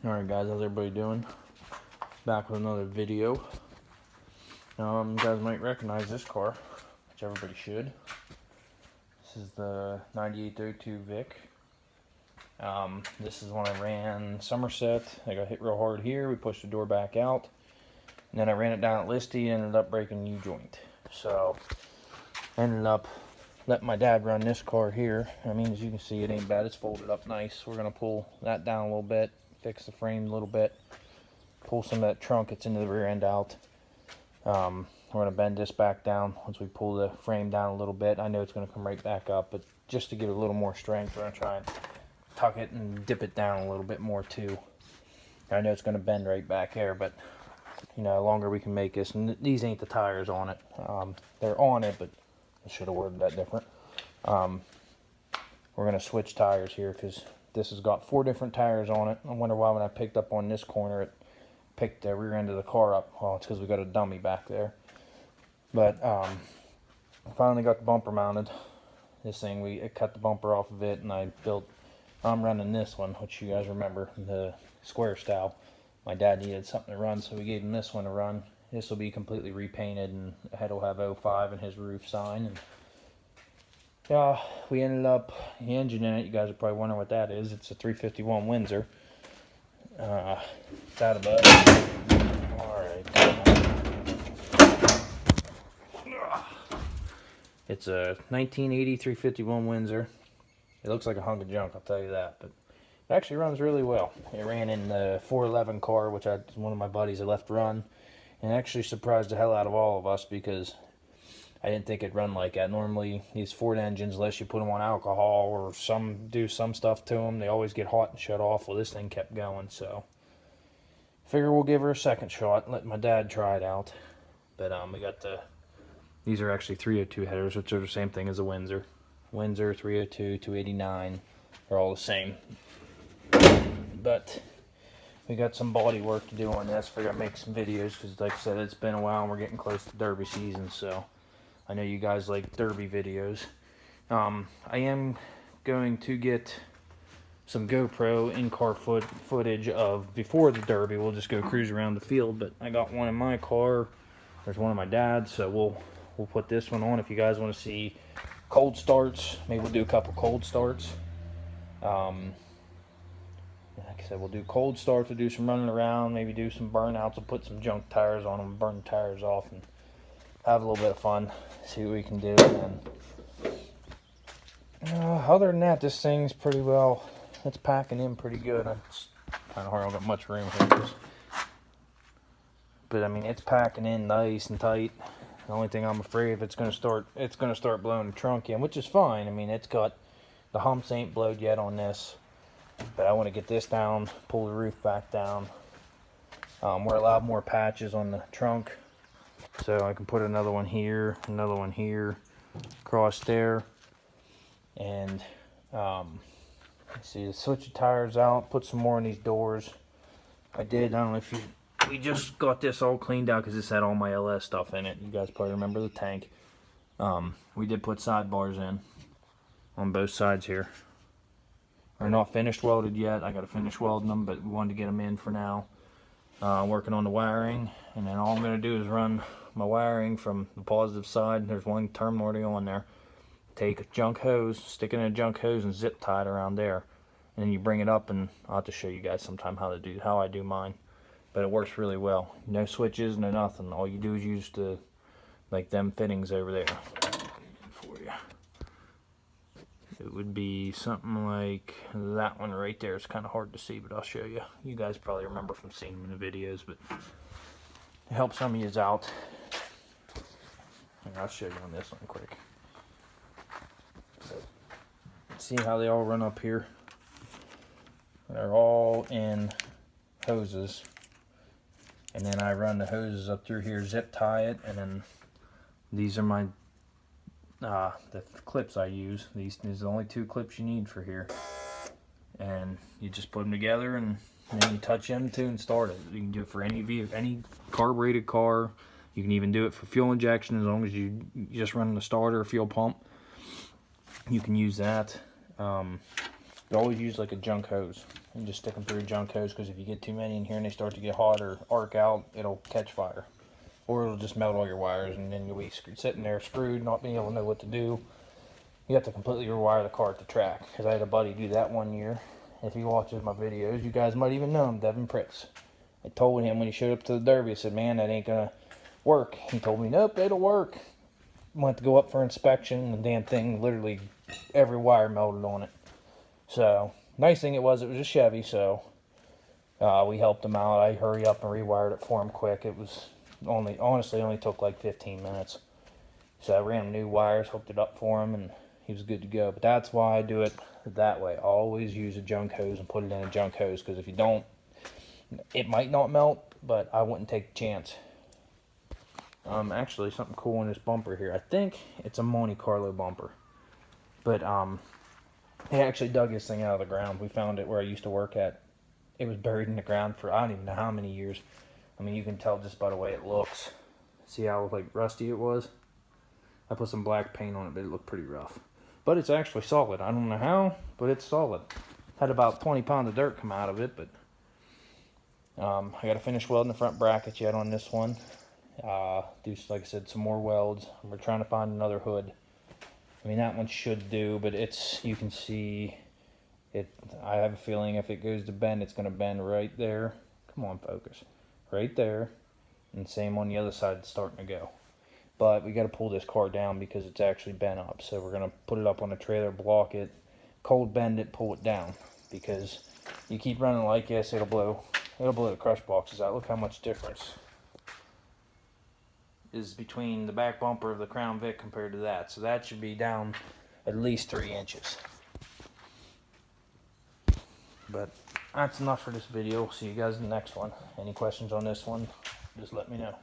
Alright guys, how's everybody doing? Back with another video. You guys might recognize this car, which everybody should. This is the 9802 Vic. This is when I ran Somerset. I got hit real hard here. We pushed the door back out. And then I ran it down at Listy and ended up breaking a U-joint. So, I ended up letting my dad run this car here. I mean, as you can see, it ain't bad. It's folded up nice. We're going to pull that down a little bit. Fix the frame a little bit, pull some of that trunk that's into the rear end out. We're going to bend this back down once we pull the frame down a little bit. I know it's going to come right back up, but just to give it a little more strength, we're going to try and tuck it and dip it down a little bit more too. I know it's going to bend right back here, but you know, the longer we can make this, and these ain't the tires on it. They're on it, but I should have worded that different. We're going to switch tires here because this has got 4 different tires on it. I wonder why when I picked up on this corner it picked the rear end of the car up. Well, it's because we got a dummy back there. But I finally got the bumper mounted. This thing, it cut the bumper off of it, and I'm running this one, which you guys remember, the square style. My dad needed something to run, so we gave him this one to run. This will be completely repainted, and the head will have 05 and his roof sign. And yeah, we ended up, the engine in it, you guys are probably wondering what that is. It's a 351 Windsor. It's out of bud. Alright. It's a 1980 351 Windsor. It looks like a hunk of junk, I'll tell you that. But it actually runs really well. It ran in the 411 car, which one of my buddies had left run. And it actually surprised the hell out of all of us because I didn't think it'd run like that. Normally, these Ford engines, unless you put them on alcohol or do some stuff to them, they always get hot and shut off. Well, this thing kept going, so figure we'll give her a second shot and let my dad try it out. But we got these are actually 302 headers, which are the same thing as a Windsor. Windsor, 302, 289, they're all the same. But we got some body work to do on this. Figure I'd make some videos because, like I said, it's been a while and we're getting close to Derby season, so I know you guys like Derby videos. I am going to get some GoPro in-car footage of before the Derby. We'll just go cruise around the field, but I got one in my car. There's one in my dad's, so we'll put this one on if you guys want to see cold starts. Maybe we'll do a couple cold starts. Like I said, we'll do cold starts, we'll do some running around, maybe do some burnouts. We'll put some junk tires on them, burn the tires off, and have a little bit of fun, see what we can do. And other than that, this thing's pretty well, it's packing in pretty good. It's kind of hard, I don't got much room here. But I mean, it's packing in nice and tight. The only thing I'm afraid of, it's going to start blowing the trunk in, which is fine. I mean, it's got, the humps ain't blowed yet on this. But I want to get this down, pull the roof back down. We're allowed more patches on the trunk. So I can put another one here, across there. And let's see, switch the tires out, put some more in these doors. I don't know if we just got this all cleaned out because this had all my LS stuff in it. You guys probably remember the tank. We did put sidebars in on both sides here. They're not finished welded yet. I got to finish welding them, but we wanted to get them in for now. Working on the wiring, and then all I'm going to do is run my wiring from the positive side. There's one terminal already on there. Take a junk hose, stick it in a junk hose, and zip tie it around there. And then you bring it up, and I'll have to show you guys sometime how I do mine. But it works really well. No switches, no nothing. All you do is use them fittings over there. For you. It would be something like that one right there. It's kind of hard to see, but I'll show you. You guys probably remember from seeing them in the videos, but it helps some of you out. And I'll show you on this one quick. See how they all run up here? They're all in hoses. And then I run the hoses up through here, zip tie it, and then these are my the clips I use. These are the only 2 clips you need for here. And you just put them together and then you touch them to and start it. You can do it for any vehicle, any carbureted car. You can even do it for fuel injection as long as you just run the starter or fuel pump. You can use that. You always use like a junk hose. and just stick them through a junk hose, because if you get too many in here and they start to get hot or arc out, it'll catch fire. Or it'll just melt all your wires, and then you'll be sitting there screwed, not being able to know what to do. You have to completely rewire the car at the track, because I had a buddy do that one year. If he watches my videos, you guys might even know him, Devin Pritz. I told him when he showed up to the Derby, I said, man, that ain't gonna work. He told me, nope, it'll work. Went to go up for inspection, the damn thing, literally every wire melted on it. So, nice thing it was a Chevy, so we helped him out. I hurry up and rewired it for him quick. It was honestly only took like 15 minutes. So I ran new wires, hooked it up for him, and he was good to go. But that's why I do it that way. Always use a junk hose and put it in a junk hose, because if you don't, it might not melt, but I wouldn't take a chance. Actually, something cool in this bumper here. I think it's a Monte Carlo bumper. But he actually dug this thing out of the ground. We found it where I used to work at. It was buried in the ground for I don't even know how many years. I mean, you can tell just by the way it looks. See how like rusty it was? I put some black paint on it, but it looked pretty rough. But it's actually solid. I don't know how, but it's solid. Had about 20 pounds of dirt come out of it, but I got to finish welding the front brackets yet on this one. Do, like I said, some more welds. We're trying to find another hood. I mean, that one should do, but you can see it. I have a feeling if it goes to bend, it's going to bend right there. Come on, focus. Right there. And same on the other side, it's starting to go. But we got to pull this car down because it's actually bent up. So we're going to put it up on a trailer, block it, cold bend it, pull it down. Because you keep running like this, it'll blow the crush boxes out. Look how much difference is between the back bumper of the Crown Vic compared to that. So that should be down at least 3 inches. But that's enough for this video. See you guys in the next one. Any questions on this one, just let me know.